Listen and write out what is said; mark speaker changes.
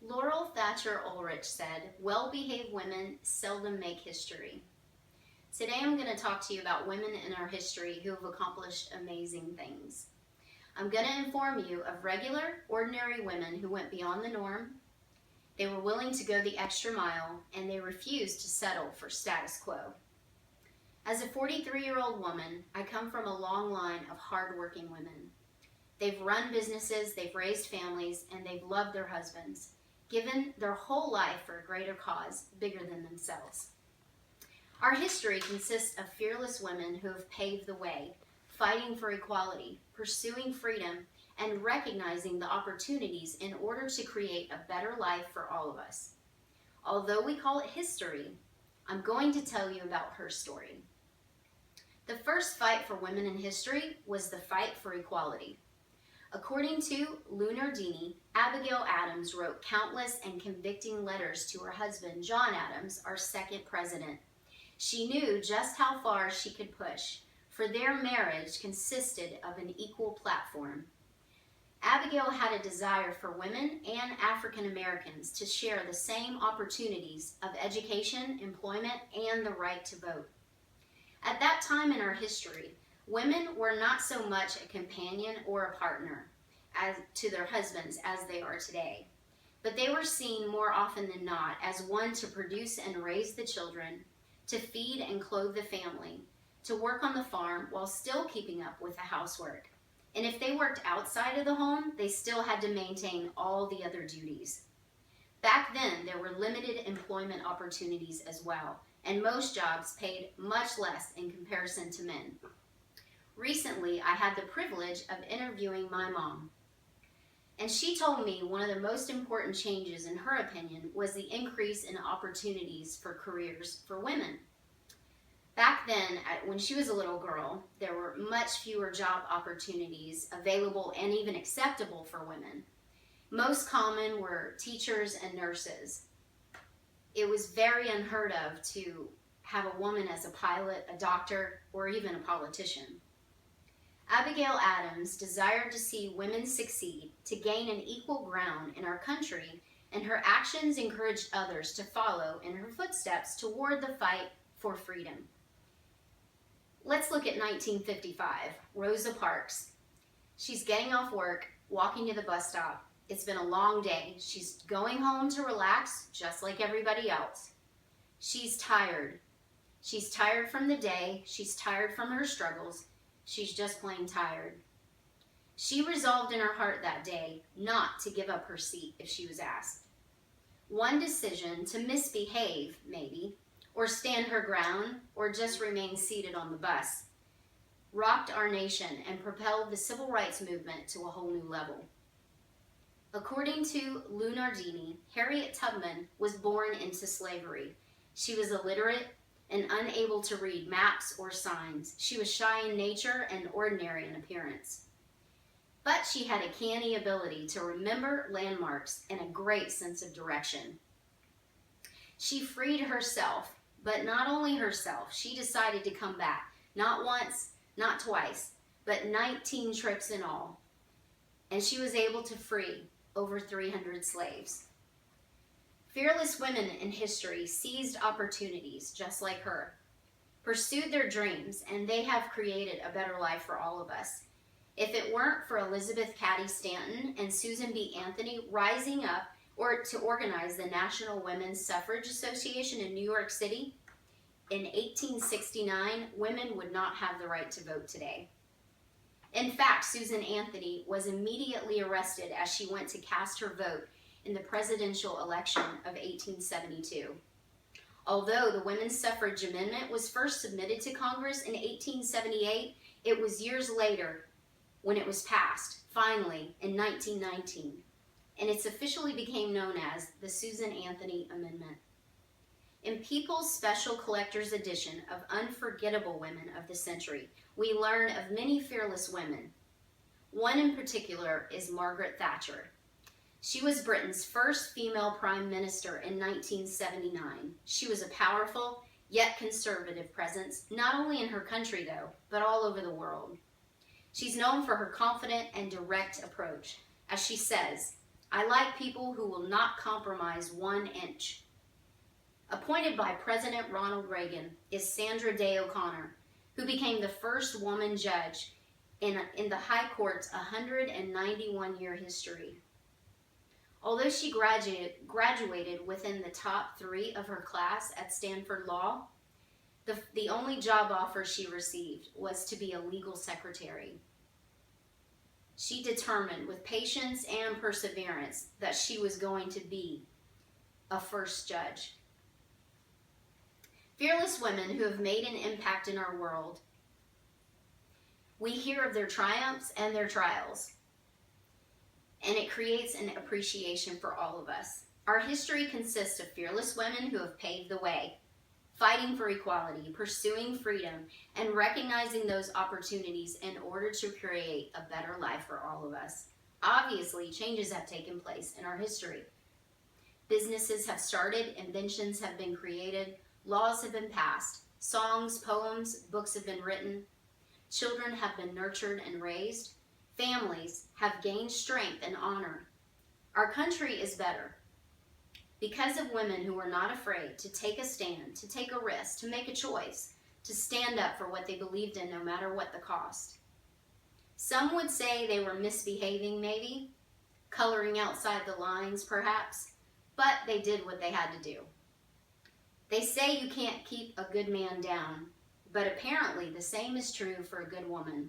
Speaker 1: Laurel Thatcher Ulrich said, "Well-behaved women seldom make history." Today I'm going to talk to you about women in our history who have accomplished amazing things. I'm going to inform you of regular, ordinary women who went beyond the norm. They were willing to go the extra mile, and they refused to settle for status quo. As a 43-year-old woman, I come from a long line of hardworking women. They've run businesses, they've raised families, and they've loved their husbands, given their whole life for a greater cause bigger than themselves. Our history consists of fearless women who have paved the way, fighting for equality, pursuing freedom, and recognizing the opportunities in order to create a better life for all of us. Although we call it history, I'm going to tell you about her story. The first fight for women in history was the fight for equality. According to Lou Nardini, Abigail Adams wrote countless and convicting letters to her husband, John Adams, our second president. She knew just how far she could push, for their marriage consisted of an equal platform. Abigail had a desire for women and African Americans to share the same opportunities of education, employment, and the right to vote. At that time in our history, women were not so much a companion or a partner to their husbands as they are today, but they were seen more often than not as one to produce and raise the children, to feed and clothe the family, to work on the farm while still keeping up with the housework. And if they worked outside of the home, they still had to maintain all the other duties. Back then, there were limited employment opportunities as well, and most jobs paid much less in comparison to men. Recently, I had the privilege of interviewing my mom, and she told me one of the most important changes, in her opinion, was the increase in opportunities for careers for women. Back then, when she was a little girl, there were much fewer job opportunities available and even acceptable for women. Most common were teachers and nurses. It was very unheard of to have a woman as a pilot, a doctor, or even a politician. Abigail Adams desired to see women succeed, to gain an equal ground in our country, and her actions encouraged others to follow in her footsteps toward the fight for freedom. Let's look at 1955, Rosa Parks. She's getting off work, walking to the bus stop. It's been a long day. She's going home to relax, just like everybody else. She's tired. She's tired from the day. She's tired from her struggles. She's just plain tired. She resolved in her heart that day not to give up her seat if she was asked. One decision to misbehave, maybe, or stand her ground, or just remain seated on the bus, rocked our nation and propelled the civil rights movement to a whole new level. According to Lou Nardini, Harriet Tubman was born into slavery. She was illiterate and unable to read maps or signs. She was shy in nature and ordinary in appearance. But she had a canny ability to remember landmarks and a great sense of direction. She freed herself, but not only herself, she decided to come back, not once, not twice, but 19 trips in all. And she was able to free over 300 slaves. Fearless women in history seized opportunities just like her, pursued their dreams, and they have created a better life for all of us. If it weren't for Elizabeth Cady Stanton and Susan B. Anthony rising up or to organize the National Women's Suffrage Association in New York City, in 1869, women would not have the right to vote today. In fact, Susan Anthony was immediately arrested as she went to cast her vote in the presidential election of 1872. Although the Women's Suffrage Amendment was first submitted to Congress in 1878, it was years later when it was passed, finally, in 1919, and it officially became known as the Susan Anthony Amendment. In People's Special Collector's Edition of Unforgettable Women of the Century, we learn of many fearless women. One in particular is Margaret Thatcher. She was Britain's first female prime minister in 1979. She was a powerful, yet conservative presence, not only in her country though, but all over the world. She's known for her confident and direct approach. As she says, I like people who will not compromise 1 inch. Appointed by President Ronald Reagan is Sandra Day O'Connor, who became the first woman judge in the High Court's 191-year history. Although she graduated within the top 3 of her class at Stanford Law, the only job offer she received was to be a legal secretary. She determined with patience and perseverance that she was going to be a first judge. Fearless women who have made an impact in our world. We hear of their triumphs and their trials, and it creates an appreciation for all of us. Our history consists of fearless women who have paved the way, fighting for equality, pursuing freedom, and recognizing those opportunities in order to create a better life for all of us. Obviously, changes have taken place in our history. Businesses have started, inventions have been created, laws have been passed, songs, poems, books have been written, children have been nurtured and raised, families have gained strength and honor. Our country is better because of women who were not afraid to take a stand, to take a risk, to make a choice, to stand up for what they believed in no matter what the cost. Some would say they were misbehaving maybe, coloring outside the lines perhaps, but they did what they had to do. They say you can't keep a good man down, but apparently the same is true for a good woman.